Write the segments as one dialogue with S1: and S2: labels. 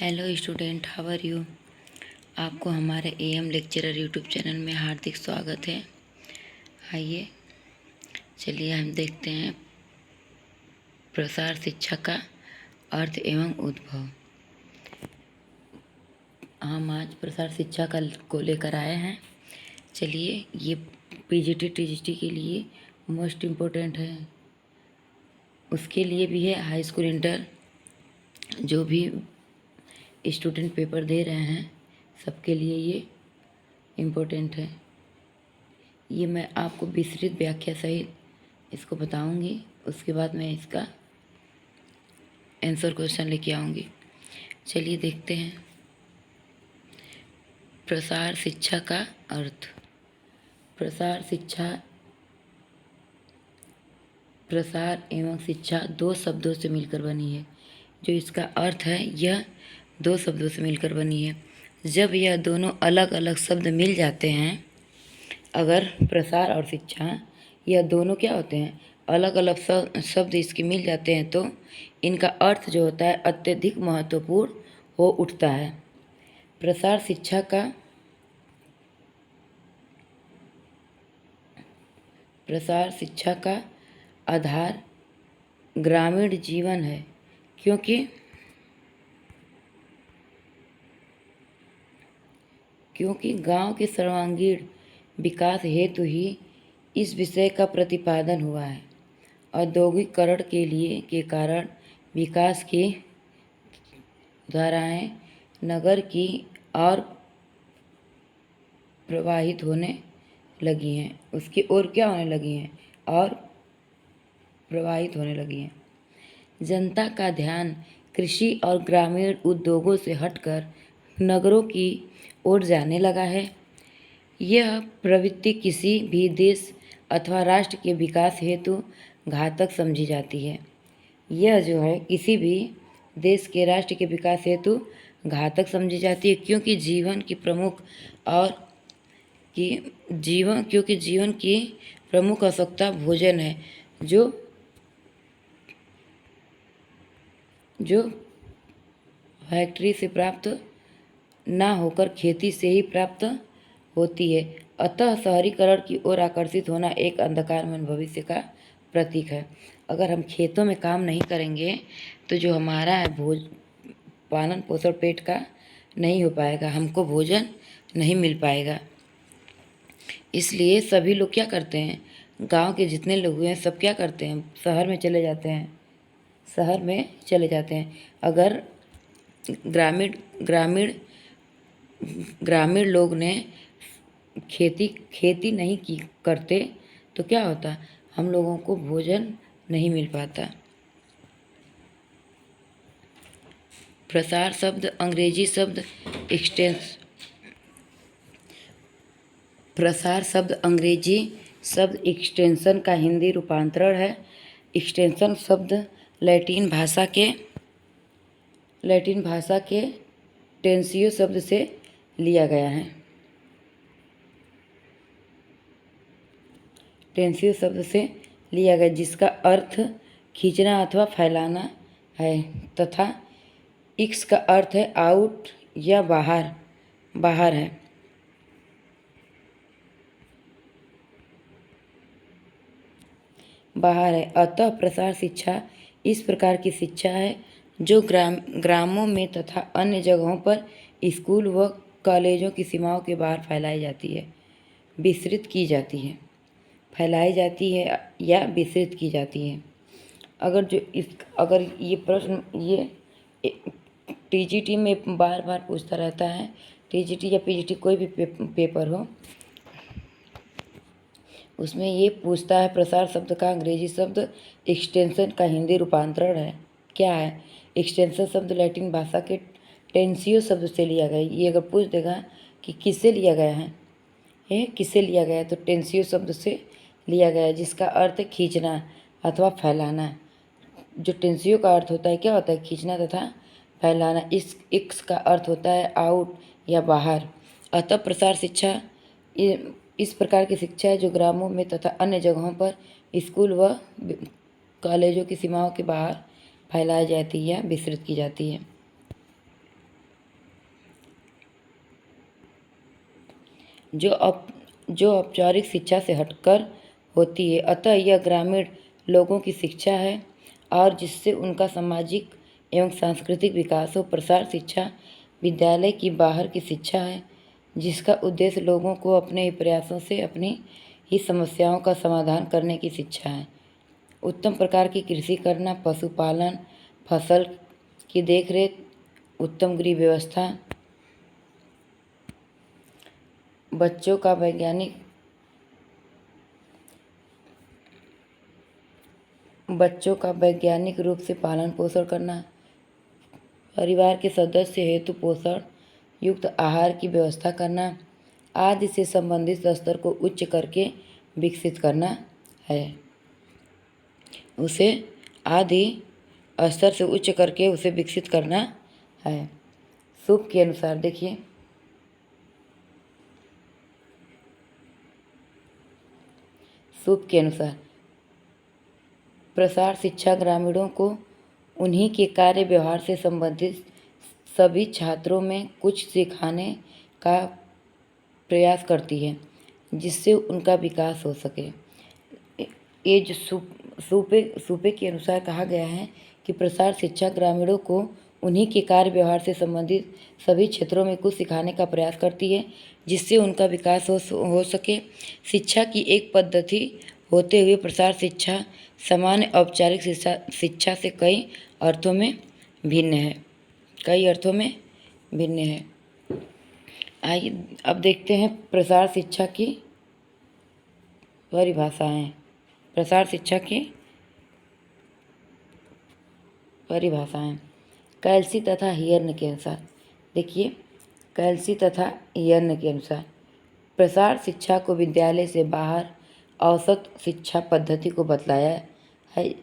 S1: Hello student, how are you. आपको हमारे am lecturer YouTube channel में हार्दिक स्वागत है। आइए चलिए हम देखते हैं प्रसार शिक्षा का अर्थ एवं उद्भव। हम आज प्रसार शिक्षा को लेकर आए हैं। चलिए, ये पीजीटी टीजीटी के लिए मोस्ट इम्पोर्टेंट है, उसके लिए भी है। हाई स्कूल इंटर जो भी स्टूडेंट पेपर दे रहे हैं सबके लिए ये इम्पोर्टेंट है। ये मैं आपको विस्तृत व्याख्या सहित इसको बताऊंगी, उसके बाद मैं इसका आंसर क्वेश्चन लेके आऊँगी। चलिए देखते हैं प्रसार शिक्षा का अर्थ। प्रसार एवं शिक्षा दो शब्दों से मिलकर बनी है। जो इसका अर्थ है यह दो शब्दों से मिलकर बनी है। जब यह दोनों अलग अलग शब्द मिल जाते हैं, अगर प्रसार और शिक्षा यह दोनों क्या होते हैं, अलग अलग शब्द इसके मिल जाते हैं, तो इनका अर्थ जो होता है अत्यधिक महत्वपूर्ण हो उठता है। प्रसार शिक्षा का आधार ग्रामीण जीवन है, क्योंकि गांव के सर्वांगीण विकास हेतु ही इस विषय का प्रतिपादन हुआ है। औद्योगिकरण के कारण विकास की धाराएं नगर की ओर प्रवाहित होने लगी हैं, उसकी ओर क्या होने लगी हैं और प्रवाहित होने लगी हैं। जनता का ध्यान कृषि और ग्रामीण उद्योगों से हटकर नगरों की ओर जाने लगा है। यह प्रवृत्ति किसी भी देश अथवा राष्ट्र के विकास हेतु घातक समझी जाती है। यह जो है किसी भी देश के राष्ट्र के विकास हेतु घातक समझी जाती है, क्योंकि जीवन की प्रमुख आवश्यकता भोजन है, जो फैक्ट्री से प्राप्त ना होकर खेती से ही प्राप्त होती है। अतः शहरीकरण की ओर आकर्षित होना एक अंधकारमय भविष्य का प्रतीक है। अगर हम खेतों में काम नहीं करेंगे तो जो हमारा है पालन पोषण पेट का नहीं हो पाएगा, हमको भोजन नहीं मिल पाएगा। इसलिए सभी लोग क्या करते हैं, गांव के जितने लोग हैं सब क्या करते हैं, शहर में चले जाते हैं। अगर ग्रामीण लोग ने खेती नहीं करते तो क्या होता, हम लोगों को भोजन नहीं मिल पाता। प्रसार शब्द अंग्रेजी शब्द एक्सटेंशन का हिंदी रूपांतरण है। एक्सटेंशन शब्द लैटिन भाषा के टेंसियो शब्द से लिया गया है। जिसका अर्थ खींचना अथवा फैलाना है, तथा एक्स का अर्थ है आउट या बाहर है। अतः प्रसार शिक्षा इस प्रकार की शिक्षा है जो ग्रामों में तथा अन्य जगहों पर स्कूल व कॉलेजों की सीमाओं के बाहर फैलाई जाती है या विस्तृत की जाती है। अगर ये प्रश्न टीजीटी में बार बार पूछता रहता है, टीजीटी या पीजीटी कोई भी पेपर हो, उसमें ये पूछता है प्रसार शब्द का अंग्रेजी शब्द एक्सटेंशन का हिंदी रूपांतरण है क्या है। एक्सटेंशन शब्द लैटिन भाषा के टेंसियो शब्द से लिया गया। ये अगर पूछ देगा कि किससे लिया गया है, तो टेंसियो शब्द से लिया गया है, जिसका अर्थ है खींचना अथवा फैलाना। जो टेंसियो का अर्थ होता है क्या होता है, खींचना तथा फैलाना। एक्स का अर्थ होता है आउट या बाहर। अतः प्रसार शिक्षा इस प्रकार की शिक्षा है जो ग्रामों में तथा अन्य जगहों पर स्कूल व कॉलेजों की सीमाओं के बाहर फैलाई जाती है या विस्तृत की जाती है। जो औपचारिक शिक्षा से हटकर होती है। अतः यह ग्रामीण लोगों की शिक्षा है और जिससे उनका सामाजिक एवं सांस्कृतिक विकास हो। प्रसार शिक्षा विद्यालय की बाहर की शिक्षा है, जिसका उद्देश्य लोगों को अपने ही प्रयासों से अपनी ही समस्याओं का समाधान करने की शिक्षा है। उत्तम प्रकार की कृषि करना, पशुपालन, फसल की देखरेख, उत्तम गृह व्यवस्था, बच्चों का वैज्ञानिक रूप से पालन पोषण करना, परिवार के सदस्य हेतु पोषण युक्त आहार की व्यवस्था करना आदि से संबंधित स्तर को उच्च करके विकसित करना है। उसे आदि स्तर से उच्च करके उसे विकसित करना है। सूप के अनुसार देखिए, सूप के अनुसार प्रसार शिक्षा ग्रामीणों को उन्हीं के कार्य व्यवहार से संबंधित सभी छात्रों में कुछ सिखाने का प्रयास करती है, जिससे उनका विकास हो सके। ये जो सूपे के अनुसार कहा गया है कि प्रसार शिक्षा ग्रामीणों को उन्हीं के कार्य व्यवहार से संबंधित सभी क्षेत्रों में कुछ सिखाने का प्रयास करती है, जिससे उनका विकास हो सके। शिक्षा की एक पद्धति होते हुए प्रसार शिक्षा सामान्य औपचारिक शिक्षा से कई अर्थों में भिन्न है। आइए अब देखते हैं प्रसार शिक्षा की परिभाषाएं। प्रसार शिक्षा की परिभाषाएं कैल्सी तथा हियर्न के अनुसार देखिए, कैल्सी तथा हियर्न के अनुसार प्रसार शिक्षा को विद्यालय से बाहर औसत शिक्षा पद्धति को बतलाया है,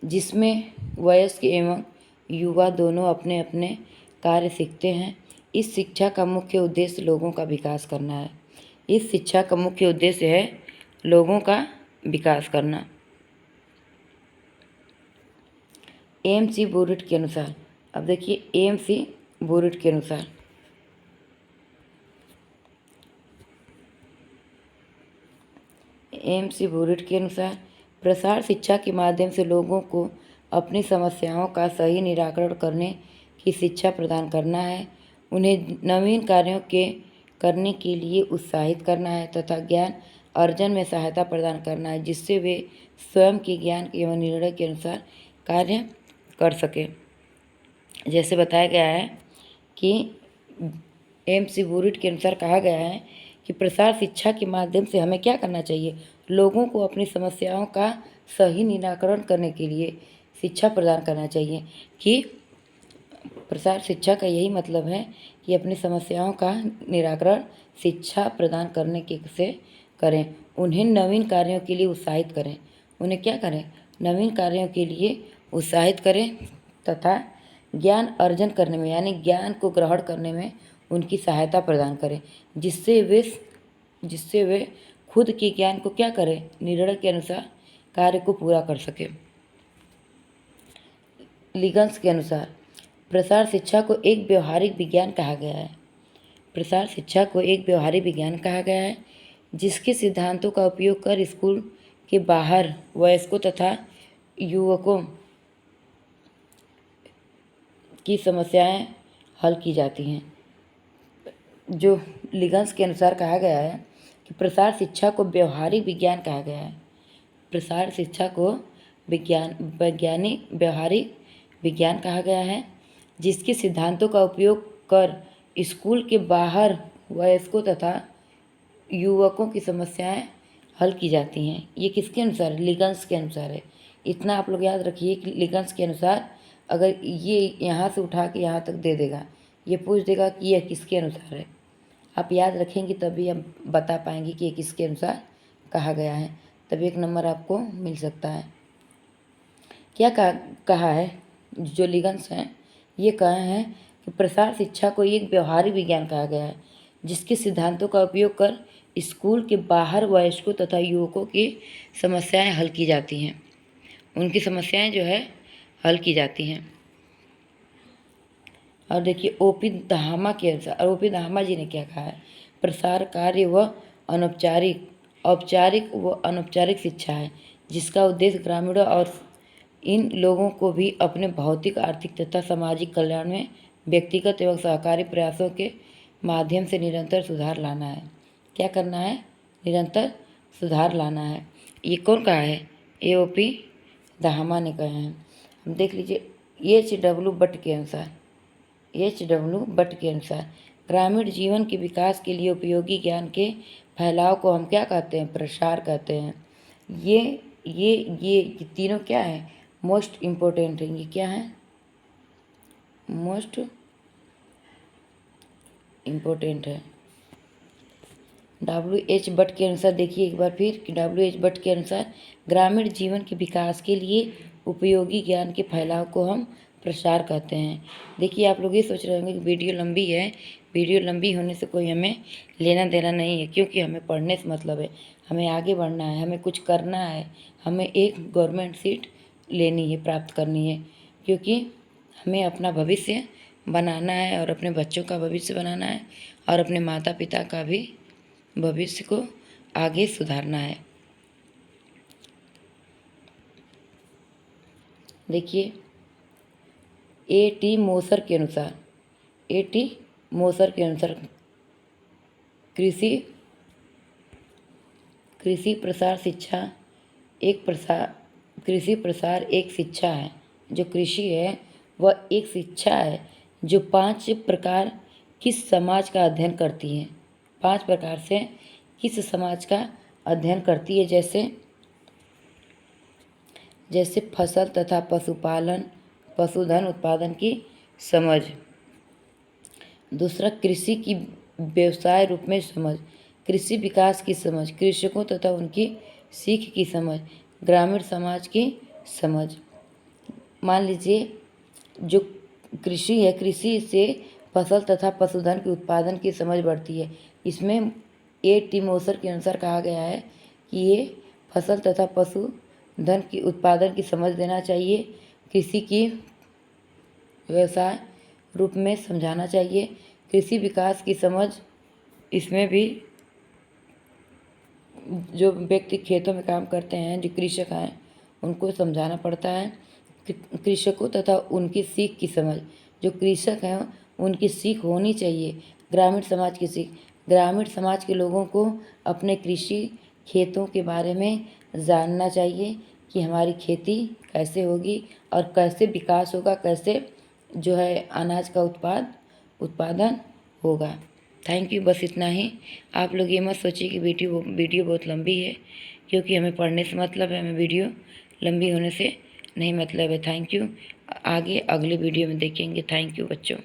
S1: जिसमें वयस्क एवं युवा दोनों अपने अपने कार्य सीखते हैं। इस शिक्षा का मुख्य उद्देश्य लोगों का विकास करना है। इस शिक्षा का मुख्य उद्देश्य है लोगों का विकास करना। एम.सी. बुरुट के अनुसार, अब देखिए एम.सी. बुरुट के अनुसार प्रसार शिक्षा के माध्यम से लोगों को अपनी समस्याओं का सही निराकरण करने की शिक्षा प्रदान करना है, उन्हें नवीन कार्यों के करने के लिए उत्साहित करना है तथा ज्ञान अर्जन में सहायता प्रदान करना है, जिससे वे स्वयं के ज्ञान एवं निर्णय के अनुसार कार्य कर सके। जैसे बताया गया है कि एम.सी. बुरुट के अनुसार कहा गया है कि प्रसार शिक्षा के माध्यम से हमें क्या करना चाहिए, लोगों को अपनी समस्याओं का सही निराकरण करने के लिए शिक्षा प्रदान करना चाहिए। कि प्रसार शिक्षा का यही मतलब है कि अपनी समस्याओं का निराकरण शिक्षा प्रदान करने के से करें, उन्हें नवीन कार्यों के लिए उत्साहित करें, उन्हें क्या करें, नवीन कार्यों के लिए उत्साहित करें तथा ज्ञान अर्जन करने में यानी ज्ञान को ग्रहण करने में उनकी सहायता प्रदान करें, जिससे वे खुद के ज्ञान को क्या करें, निर्णय के अनुसार कार्य को पूरा कर सके। लिगन्स के अनुसार प्रसार शिक्षा को एक व्यवहारिक विज्ञान कहा गया है। प्रसार शिक्षा को एक व्यवहारिक विज्ञान कहा गया है, जिसके सिद्धांतों का उपयोग कर स्कूल के बाहर वयस्कों तथा युवकों की समस्याएं हल की जाती हैं। जो लिगन्स के अनुसार कहा गया है कि प्रसार शिक्षा को व्यवहारिक विज्ञान कहा गया है। प्रसार शिक्षा को व्यवहारिक विज्ञान कहा गया है, जिसके सिद्धांतों का उपयोग कर स्कूल के बाहर वयस्कों तथा युवकों की समस्याएं हल की जाती हैं। ये किसके अनुसार है, लिगन्स के अनुसार है। इतना आप लोग याद रखिए कि लिगन्स के अनुसार अगर ये यहाँ से उठा के यहाँ तक दे देगा, ये पूछ देगा कि यह किसके अनुसार है, आप याद रखेंगे तभी आप बता पाएंगे कि ये किसके अनुसार कहा गया है, तभी 1 नंबर आपको मिल सकता है। क्या कहा है जो लिगन्स हैं, ये कहा है कि प्रसार शिक्षा को एक व्यवहारिक विज्ञान कहा गया है, जिसके सिद्धांतों का उपयोग कर स्कूल के बाहर वयस्कों तथा युवकों की समस्याएं हल की जाती हैं, उनकी समस्याएं जो है हल की जाती हैं। और देखिए ओपी धामा के अनुसार, ओपी धामा जी ने क्या कहा है, प्रसार कार्य व औपचारिक व अनौपचारिक शिक्षा है, जिसका उद्देश्य ग्रामीणों और इन लोगों को भी अपने भौतिक, आर्थिक तथा सामाजिक कल्याण में व्यक्तिगत एवं सहकारी प्रयासों के माध्यम से निरंतर सुधार लाना है। क्या करना है? निरंतर सुधार लाना है। ये कौन कहा है? AOP दाहमा ने कहा है। हम देख लीजिए HW भट्ट के अनुसार ग्रामीण जीवन के विकास के लिए उपयोगी ज्ञान के फैलाव को हम क्या कहते हैं? प्रसार कहते हैं। ये तीनों क्या है? मोस्ट इम्पोर्टेंट है। ये क्या है? मोस्ट इम्पोर्टेंट है। WH भट्ट के अनुसार देखिए एक बार फिर कि WH भट्ट के अनुसार ग्रामीण जीवन के विकास के लिए उपयोगी ज्ञान के फैलाव को हम प्रसार कहते हैं। देखिए आप लोग ये सोच रहे होंगे कि वीडियो लंबी है। वीडियो लंबी होने से कोई हमें लेना देना नहीं है, क्योंकि हमें पढ़ने से मतलब है, हमें आगे बढ़ना है, हमें कुछ करना है, हमें एक गवर्नमेंट सीट लेनी है, प्राप्त करनी है, क्योंकि हमें अपना भविष्य बनाना है और अपने बच्चों का भविष्य बनाना है और अपने माता पिता का भी भविष्य को आगे सुधारना है। देखिए A.T. मोसर के अनुसार कृषि प्रसार एक शिक्षा है। जो कृषि है वह एक शिक्षा है जो 5 प्रकार किस समाज का अध्ययन करती है। 5 प्रकार से किस समाज का अध्ययन करती है, जैसे फसल तथा पशुधन उत्पादन की समझ। दूसरा, कृषि की व्यवसाय रूप में समझ, कृषि विकास की समझ, कृषकों तथा उनकी सीख की समझ, ग्रामीण समाज की समझ। मान लीजिए जो कृषि है, कृषि से फसल तथा पशुधन के उत्पादन की समझ बढ़ती है। इसमें A.T. मोसर के अनुसार कहा गया है कि ये फसल तथा पशुधन की उत्पादन की समझ देना चाहिए, कृषि की व्यवसाय रूप में समझाना चाहिए, कृषि विकास की समझ, इसमें भी जो व्यक्ति खेतों में काम करते हैं, जो कृषक हैं, उनको समझाना पड़ता है। कृषकों तथा उनकी सीख की समझ, जो कृषक हैं उनकी सीख होनी चाहिए, ग्रामीण समाज की सीख। ग्रामीण समाज के लोगों को अपने कृषि खेतों के बारे में जानना चाहिए कि हमारी खेती कैसे होगी और कैसे विकास होगा, कैसे जो है अनाज का उत्पादन होगा। Thank you. बस इतना ही। आप लोग ये मत सोचिए कि वीडियो बहुत लंबी है, क्योंकि हमें पढ़ने से मतलब है, हमें वीडियो लंबी होने से नहीं मतलब है। Thank you. आगे अगले वीडियो में देखेंगे। थैंक यू बच्चों।